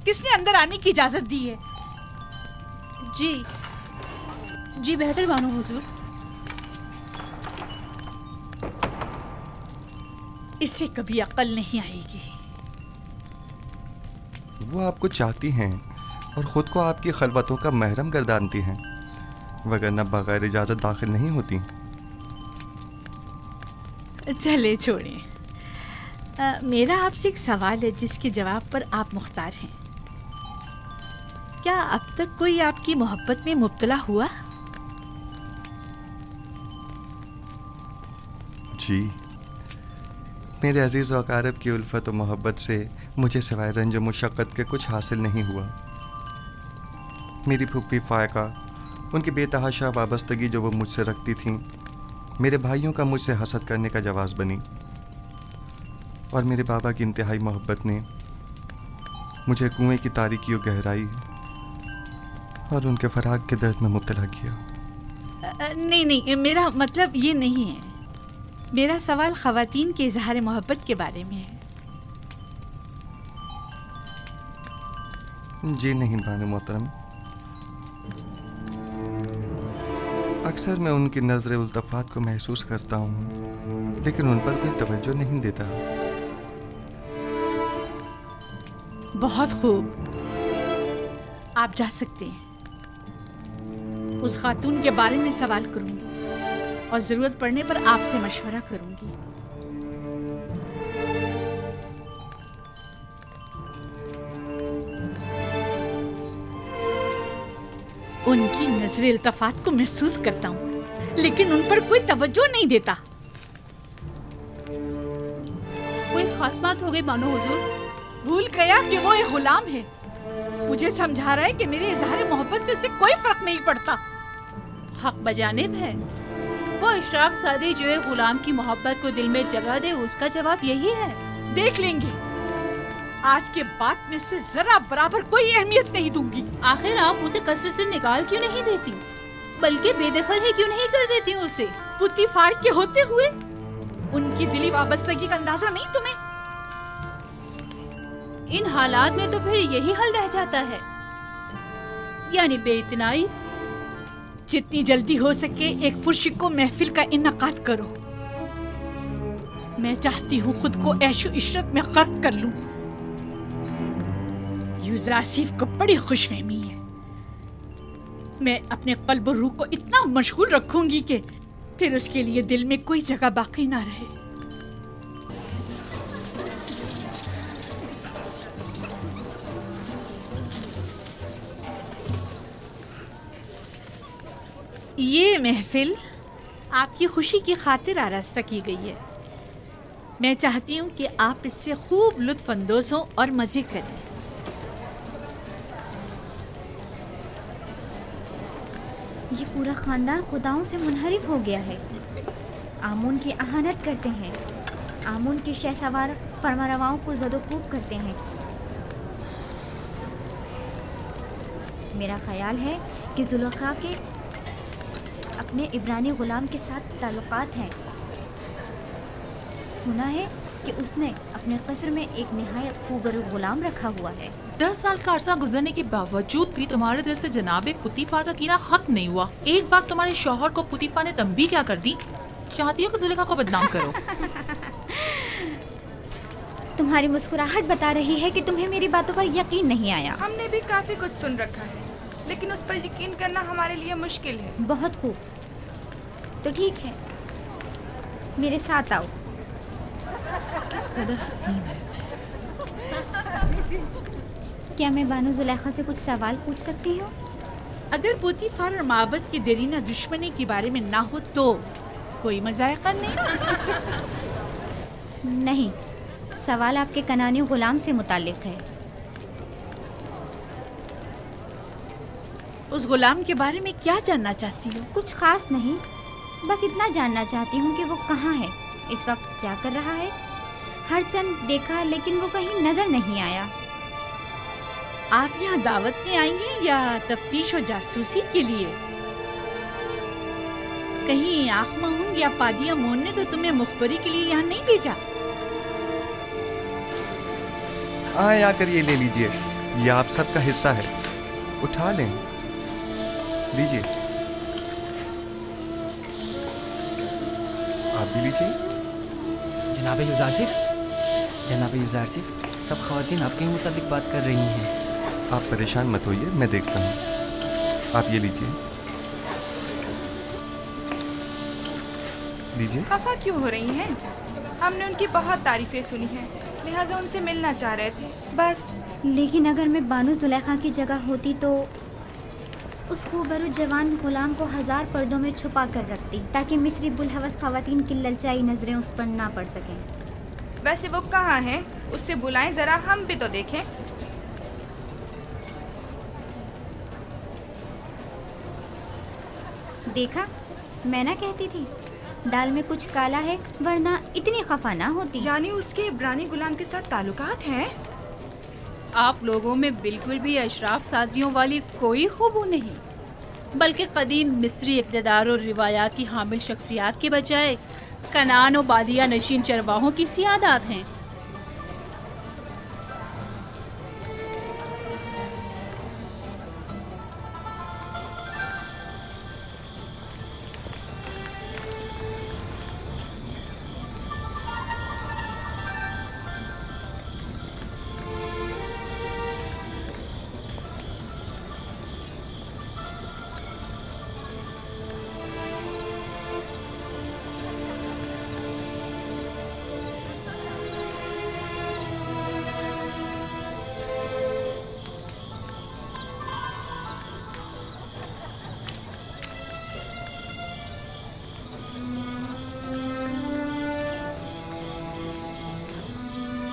کس نے اندر آنے کی اجازت دی ہے؟ جی بہتر بانو حضور۔ اسے کبھی عقل نہیں آئے گی۔ وہ آپ کو چاہتی ہیں اور خود کو آپ کی خلوتوں کا محرم گردانتی ہیں، وگرنہ بغیر اجازت داخل نہیں ہوتی۔ چلے چھوڑیں، میرا آپ سے ایک سوال ہے جس کے جواب پر آپ مختار ہیں۔ کیا اب تک کوئی آپ کی محبت میں مبتلا ہوا؟ جی، میرے عزیز و اقارب کی الفت و محبت سے مجھے سوائے رنج و مشقت کے کچھ حاصل نہیں ہوا۔ میری پھوپھی فائقہ، ان کی بے تحاشا وابستگی جو وہ مجھ سے رکھتی تھیں، میرے بھائیوں کا مجھ سے حسد کرنے کا جواز بنی، اور میرے بابا کی انتہائی محبت نے مجھے کنویں کی تاریکی و گہرائی اور ان کے فراق کے درد میں مبتلا کیا۔ نہیں، میرا مطلب یہ نہیں ہے۔ میرا سوال خواتین کے اظہار محبت کے بارے میں ہے۔ جی نہیں بانو محترم، اکثر میں ان کی نظر التفات کو محسوس کرتا ہوں، لیکن ان پر کوئی توجہ نہیں دیتا۔ بہت خوب، آپ جا سکتے ہیں۔ اس خاتون کے بارے میں سوال کروں گی اور ضرورت پڑنے پر آپ سے مشورہ کروں گی۔ ان کی نظر التفات کو محسوس کرتا ہوں، لیکن ان پر کوئی توجہ نہیں دیتا۔ کوئی خاص بات ہو گئی بانو حضور؟ بھول گیا کہ وہ ایک غلام ہے۔ مجھے سمجھا رہا ہے کہ میرے اظہار محبت سے اسے کوئی فرق نہیں پڑتا۔ حق بجانب ہے۔ وہ اشراف سادی جو ایک غلام کی محبت کو دل میں جگہ دے، اس کا جواب یہی ہے۔ دیکھ لیں گے، آج کے بعد میں اسے ذرا برابر کوئی اہمیت نہیں دوں گی۔ آخر آپ اسے کثرت سے نکال کیوں نہیں دیتی، بلکہ بے دخل ہی کیوں نہیں کر دیتی اسے؟ پوتیفار کے ہوتے ہوئے ان کی دلی وابستگی کا اندازہ نہیں تمہیں؟ ان حالات میں تو پھر یہی حل رہ جاتا ہے، یعنی بے اتنائی۔ جتنی جلدی ہو سکے ایک پرشکو محفل کا انعقاد کرو۔ میں چاہتی ہوں خود کو عیش و عشرت میں غرق کر لوں۔ یوزراسیف کو بڑی خوش فہمی ہے۔ میں اپنے قلب و روح کو اتنا مشغول رکھوں گی کہ پھر اس کے لیے دل میں کوئی جگہ باقی نہ رہے۔ یہ محفل आपकी खुशी की खातिर आरास्ता की गई है। मैं चाहती हूँ कि आप इससे खूब लुत्फ अंदोज हों और मज़े करें। ये पूरा खानदान खुदाओं से मुनहरिफ हो गया है। आमून की अहानत करते हैं, आमून के शहसवार फरमारवाओं को ज़दोकूब करते हैं। मेरा ख्याल है कि जुलेखा के अपने इब्रानी गुलाम के साथ ताल्लुकात हैं। सुना है कि उसने अपने कस्र में एक निहायत खूबरू गुलाम रखा हुआ है। 10 साल का अरसा गुजरने के बावजूद भी तुम्हारे दिल से जनाबे पुतीफार का कीना खत्म नहीं हुआ। एक बार तुम्हारे शौहर को पुतीफार ने तंबी क्या कर दी, चाहती हो कि जुलेखा को बदनाम करो। तुम्हारी मुस्कुराहट बता रही है कि तुम्हें मेरी बातों पर यकीन नहीं आया। हमने भी काफी कुछ सुन रखा है, लेकिन उस पर यकीन करना हमारे लिए मुश्किल है। बहुत खूब, तो ठीक है, मेरे साथ आओ। किस कदर हसीन है। क्या मैं बानो जुलेखा से कुछ सवाल पूछ सकती हूँ? अगर पुतीफार और माबद की देरीना दुश्मनी के बारे में ना हो तो कोई मजायका नहीं। नहीं, सवाल आपके कनानी गुलाम से मुताल्लिक है। उस गुलाम के बारे में क्या जानना चाहती हो? कुछ खास नहीं, बस इतना जानना चाहती हूँ कि वो कहाँ है, इस वक्त क्या कर रहा है। हर चंद देखा लेकिन वो कहीं नजर नहीं आया। आप यहाँ दावत में आएंगे या तफ्तीश और जासूसी के लिए? कहीं आँख महूंग या पादिया मोन ने तो तुम्हें मुखबरी के लिए यहाँ नहीं भेजा? आए आकर ये ले लीजिए, ये आप सबका हिस्सा है, उठा लें, लीजिए। आप भी लीजिए। जनाब युज़ारसिफ, जनाब युज़ारसिफ, सब ख़वातीन आपके ही मुताबिक बात कर रही हैं। आप परेशान मत होइए, मैं देखता हूँ। आप ये लीजिए, लीजिए। खफा क्यों हो रही हैं? हमने उनकी बहुत तारीफें सुनी हैं, लिहाजा उनसे मिलना चाह रहे थे, बस। लेकिन अगर मैं बानो जुलेखा की जगह होती तो उस खूबरू जवान गुलाम को 1000 पर्दों में छुपा कर रखती, ताकि मिस्री बुलहवस खवातीन की ललचाई नजरें उस पर ना पड़ सकें। वैसे वो कहाँ है? उससे बुलाएं जरा, हम भी तो देखें। देखा, मैं ना कहती थी दाल में कुछ काला है, वरना इतनी खफा ना होती। यानी उसके इब्रानी गुलाम के साथ ताल्लुकात हैं? आप लोगों में बिल्कुल भी अशराफ सादियों वाली कोई खूबू नहीं, बल्कि कदीम मिस्री इक़्तिदार और रिवायात की हामिल शख्सियात के बजाय कनान और बादिया नशीन चरवाहों की सियादात हैं।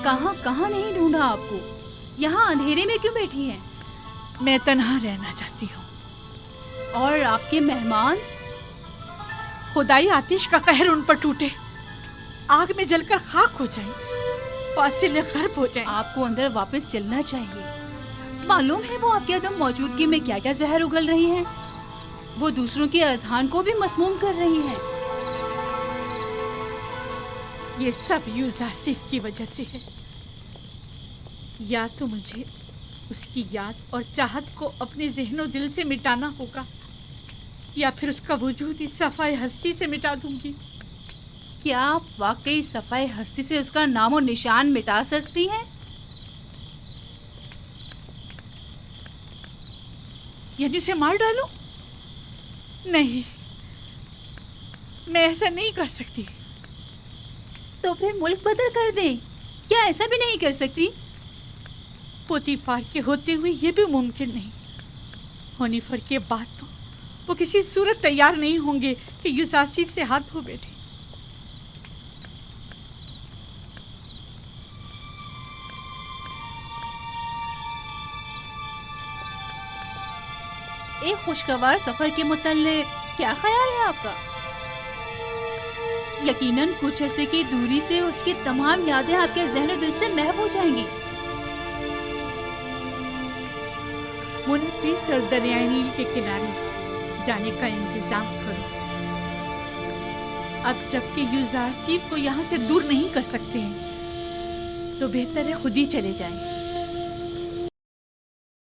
कहाँ कहाँ नहीं ढूंढा आपको, यहाँ अंधेरे में क्यों बैठी हैं? मैं तन्हा रहना चाहती हूँ। और आपके मेहमान? खुदाई आतिश का कहर उन पर टूटे, आग में जलकर खाक हो जाए, फासिले गर्ब हो जाए। आपको अंदर वापस चलना चाहिए। मालूम है वो आपकी अदम मौजूदगी में क्या क्या जहर उगल रही हैं। वो दूसरों के अजहान को भी मसमूम कर रही हैं। ये सब युज़ारसिफ की वजह से है। या तो मुझे उसकी याद और चाहत को अपने ज़हनो दिल से मिटाना होगा, या फिर उसका वजूद इस सफ़ाए हस्ती से मिटा दूंगी। क्या आप वाकई सफ़ाए हस्ती से उसका नामो निशान मिटा सकती हैं? यानी उसे मार डालूं? नहीं, मैं ऐसा नहीं कर सकती। तो फिर मुल्क बदल कर दें। क्या ऐसा भी नहीं कर सकती? पोतीफार के होते हुए ये भी मुमकिन नहीं। होनीफर के बाद तो वो किसी सूरत तैयार नहीं होंगे कि यूजारसीफ से हाथ धो बैठे। एक खुशगवार सफर के मुताल्लिक क्या ख्याल है आपका? यकीनन कुछ अरसे की दूरी से उसकी तमाम यादें आपके ज़हन दिल से महव हो जाएंगी। मुनफिस और दरियाई नील के किनारे जाने का इंतजाम करो। अब जबकि यूजारसीफ को यहाँ से दूर नहीं कर सकते हैं तो बेहतर है खुद ही चले जाएं।